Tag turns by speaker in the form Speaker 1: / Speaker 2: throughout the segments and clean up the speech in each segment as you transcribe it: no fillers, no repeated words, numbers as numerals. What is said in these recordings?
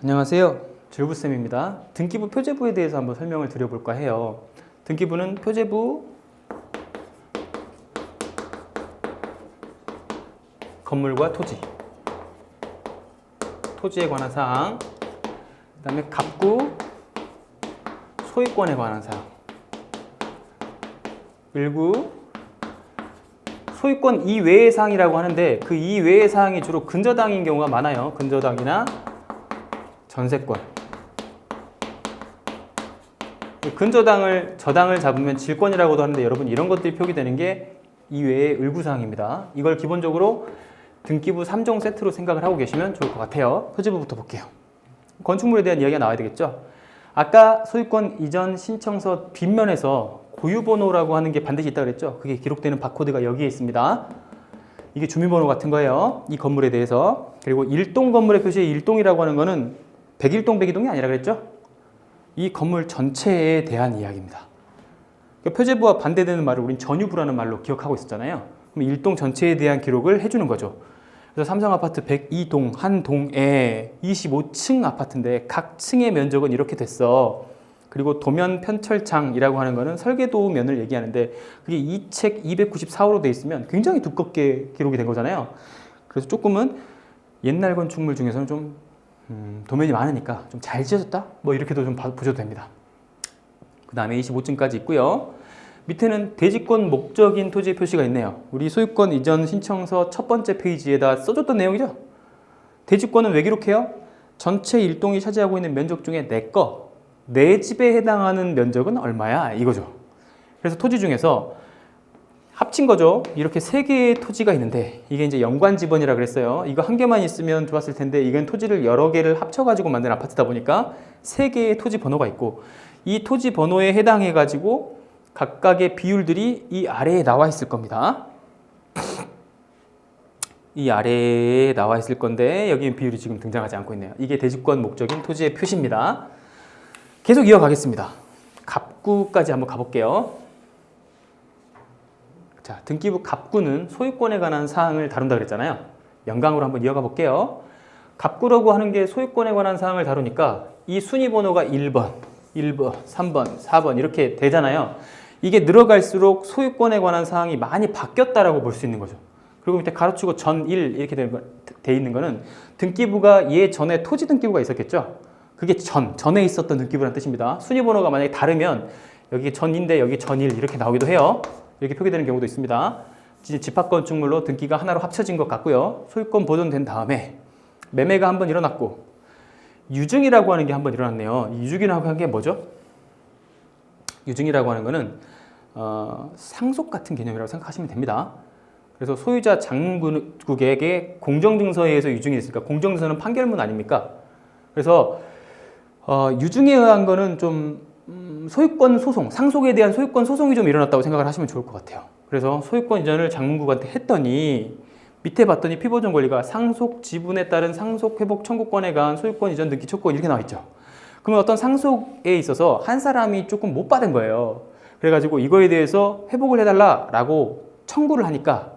Speaker 1: 안녕하세요. 질부쌤입니다. 등기부 표제부에 대해서 한번 설명을 드려볼까 해요. 등기부는 표제부, 건물과 토지, 토지에 관한 사항, 그 다음에 갑구, 소유권에 관한 사항, 일부 소유권 이외의 사항이라고 하는데 그 이외의 사항이 주로 근저당인 경우가 많아요. 근저당이나 전세권. 저당을 잡으면 질권이라고도 하는데 여러분 이런 것들이 표기되는 게 이외의 을구사항입니다. 이걸 기본적으로 등기부 3종 세트로 생각을 하고 계시면 좋을 것 같아요. 표제부부터 볼게요. 건축물에 대한 이야기가 나와야 되겠죠. 아까 소유권 이전 신청서 뒷면에서 고유번호라고 하는 게 반드시 있다고 그랬죠. 그게 기록되는 바코드가 여기에 있습니다. 이게 주민번호 같은 거예요. 이 건물에 대해서. 그리고 일동 건물의 표시에 일동이라고 하는 거는 101동 102동이 아니라 그랬죠. 이 건물 전체에 대한 이야기입니다. 그러니까 표제부와 반대되는 말을 우린 전유부라는 말로 기억하고 있었잖아요. 그럼 일동 전체에 대한 기록을 해주는 거죠. 그래서 삼성아파트 102동 한 동에 25층 아파트인데 각 층의 면적은 이렇게 됐어. 그리고 도면 편철장이라고 하는 거는 설계도면을 얘기하는데 그게 이 책 294호로 돼 있으면 굉장히 두껍게 기록이 된 거잖아요. 그래서 조금은 옛날 건축물 중에서는 좀 도면이 많으니까 좀 잘 지어졌다? 뭐 이렇게도 좀 보셔도 됩니다. 그 다음에 25층까지 있고요. 밑에는 대지권 목적인 토지의 표시가 있네요. 우리 소유권 이전 신청서 첫 번째 페이지에다 써줬던 내용이죠. 대지권은 왜 기록해요? 전체 일동이 차지하고 있는 면적 중에 내 집에 해당하는 면적은 얼마야? 이거죠. 그래서 토지 중에서 합친 거죠. 이렇게 세 개의 토지가 있는데 이게 이제 연관지번이라 그랬어요. 이거 한 개만 있으면 좋았을 텐데 이건 토지를 여러 개를 합쳐가지고 만든 아파트다 보니까 세 개의 토지 번호가 있고 이 토지 번호에 해당해가지고 각각의 비율들이 이 아래에 나와 있을 겁니다. 이 아래에 나와 있을 건데 여기는 비율이 지금 등장하지 않고 있네요. 이게 대지권 목적인 토지의 표시입니다. 계속 이어가겠습니다. 갑구까지 한번 가볼게요. 자, 등기부 갑구는 소유권에 관한 사항을 다룬다 그랬잖아요. 연강으로 한번 이어가 볼게요. 갑구라고 하는 게 소유권에 관한 사항을 다루니까 이 순위 번호가 1번, 3번, 4번 이렇게 되잖아요. 이게 늘어갈수록 소유권에 관한 사항이 많이 바뀌었다라고 볼 수 있는 거죠. 그리고 밑에 가로치고 전1 이렇게 돼 있는 거는 등기부가 예전에 토지 등기부가 있었겠죠. 그게 전에 있었던 등기부라는 뜻입니다. 순위 번호가 만약에 다르면 여기 전인데 여기 전1 이렇게 나오기도 해요. 이렇게 표기되는 경우도 있습니다. 집합건축물로 등기가 하나로 합쳐진 것 같고요. 소유권 보존된 다음에 매매가 한번 일어났고 유증이라고 하는 게 한번 일어났네요. 유증이라고 하는 게 뭐죠? 유증이라고 하는 거는 상속 같은 개념이라고 생각하시면 됩니다. 그래서 소유자 장군국에게 공정증서에 의해서 유증이 있으니까 공정증서는 판결문 아닙니까? 그래서 유증에 의한 거는 좀 소유권 소송, 상속에 대한 소유권 소송이 좀 일어났다고 생각을 하시면 좋을 것 같아요. 그래서 소유권 이전을 장군국한테 했더니 밑에 봤더니 피보존 권리가 상속 지분에 따른 상속 회복 청구권에 관한 소유권 이전 등기 촉구 이렇게 나와 있죠. 그러면 어떤 상속에 있어서 한 사람이 조금 못 받은 거예요. 그래가지고 이거에 대해서 회복을 해달라라고 청구를 하니까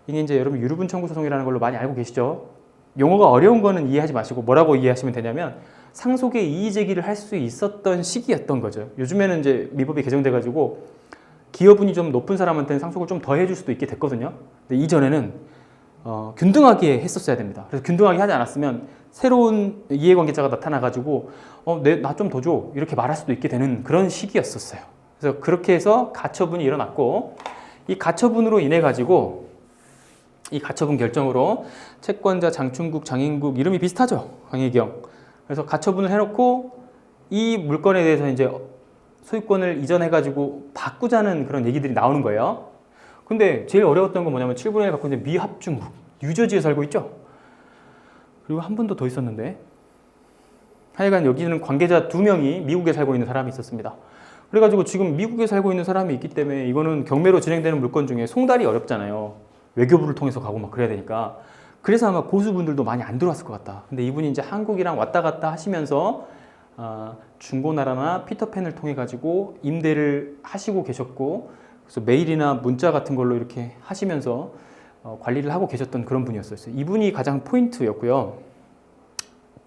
Speaker 1: 이게 이제 여러분 유류분 청구 소송이라는 걸로 많이 알고 계시죠? 용어가 어려운 거는 이해하지 마시고 뭐라고 이해하시면 되냐면 상속의 이의 제기를 할 수 있었던 시기였던 거죠. 요즘에는 이제 미법이 개정돼가지고 기여분이 좀 높은 사람한테는 상속을 좀 더 해줄 수도 있게 됐거든요. 근데 이전에는 균등하게 했었어야 됩니다. 그래서 균등하게 하지 않았으면 새로운 이해관계자가 나타나가지고 나 좀 더 줘 이렇게 말할 수도 있게 되는 그런 시기였었어요. 그래서 그렇게 해서 가처분이 일어났고 이 가처분으로 인해 가지고 이 가처분 결정으로 채권자 장충국 장인국 이름이 비슷하죠. 강혜경. 그래서 가처분을 해놓고 이 물건에 대해서 이제 소유권을 이전해가지고 바꾸자는 그런 얘기들이 나오는 거예요. 근데 제일 어려웠던 건 뭐냐면 7분의 1 갖고 있는 미합중국, 뉴저지에 살고 있죠. 그리고 한 분도 더 있었는데 하여간 여기는 관계자 2명이 미국에 살고 있는 사람이 있었습니다. 그래가지고 지금 미국에 살고 있는 사람이 있기 때문에 이거는 경매로 진행되는 물건 중에 송달이 어렵잖아요. 외교부를 통해서 가고 막 그래야 되니까. 그래서 아마 고수분들도 많이 안 들어왔을 것 같다. 근데 이분이 이제 한국이랑 왔다 갔다 하시면서 중고나라나 피터팬을 통해 가지고 임대를 하시고 계셨고 그래서 메일이나 문자 같은 걸로 이렇게 하시면서 관리를 하고 계셨던 그런 분이었어요. 이분이 가장 포인트였고요.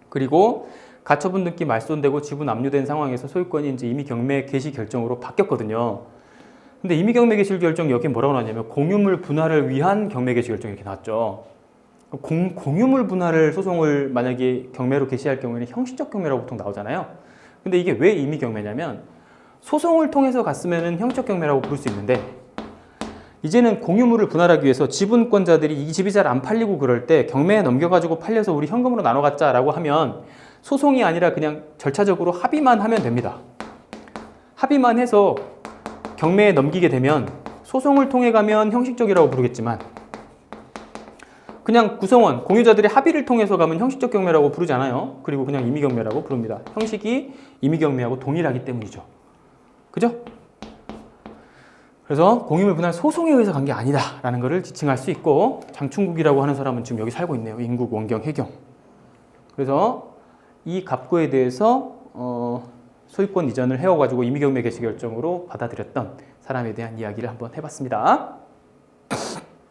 Speaker 1: 그리고 가처분 등기 말소되고 지분 압류된 상황에서 소유권이 이제 임의경매 개시 결정으로 바뀌었거든요. 근데 임의경매 개시 결정 여기 뭐라고 나왔냐면 공유물 분할을 위한 경매 개시 결정 이렇게 나왔죠. 공유물 분할을 소송을 만약에 경매로 개시할 경우에는 형식적 경매라고 보통 나오잖아요. 근데 이게 왜 임의경매냐면 소송을 통해서 갔으면 형식적 경매라고 부를 수 있는데 이제는 공유물을 분할하기 위해서 지분권자들이 이 집이 잘 안 팔리고 그럴 때 경매에 넘겨가지고 팔려서 우리 현금으로 나눠 갖자라고 하면 소송이 아니라 그냥 절차적으로 합의만 하면 됩니다. 합의만 해서 경매에 넘기게 되면 소송을 통해 가면 형식적이라고 부르겠지만 그냥 구성원, 공유자들이 합의를 통해서 가면 형식적 경매라고 부르지 않아요. 그리고 그냥 임의경매라고 부릅니다. 형식이 임의경매하고 동일하기 때문이죠. 그죠? 그래서 공유물 분할 소송에 의해서 간 게 아니다 라는 것을 지칭할 수 있고 장충국이라고 하는 사람은 지금 여기 살고 있네요. 인국, 원경, 해경. 그래서 이 갑구에 대해서 소유권 이전을 해와가지고 임의경매 개시 결정으로 받아들였던 사람에 대한 이야기를 한번 해봤습니다.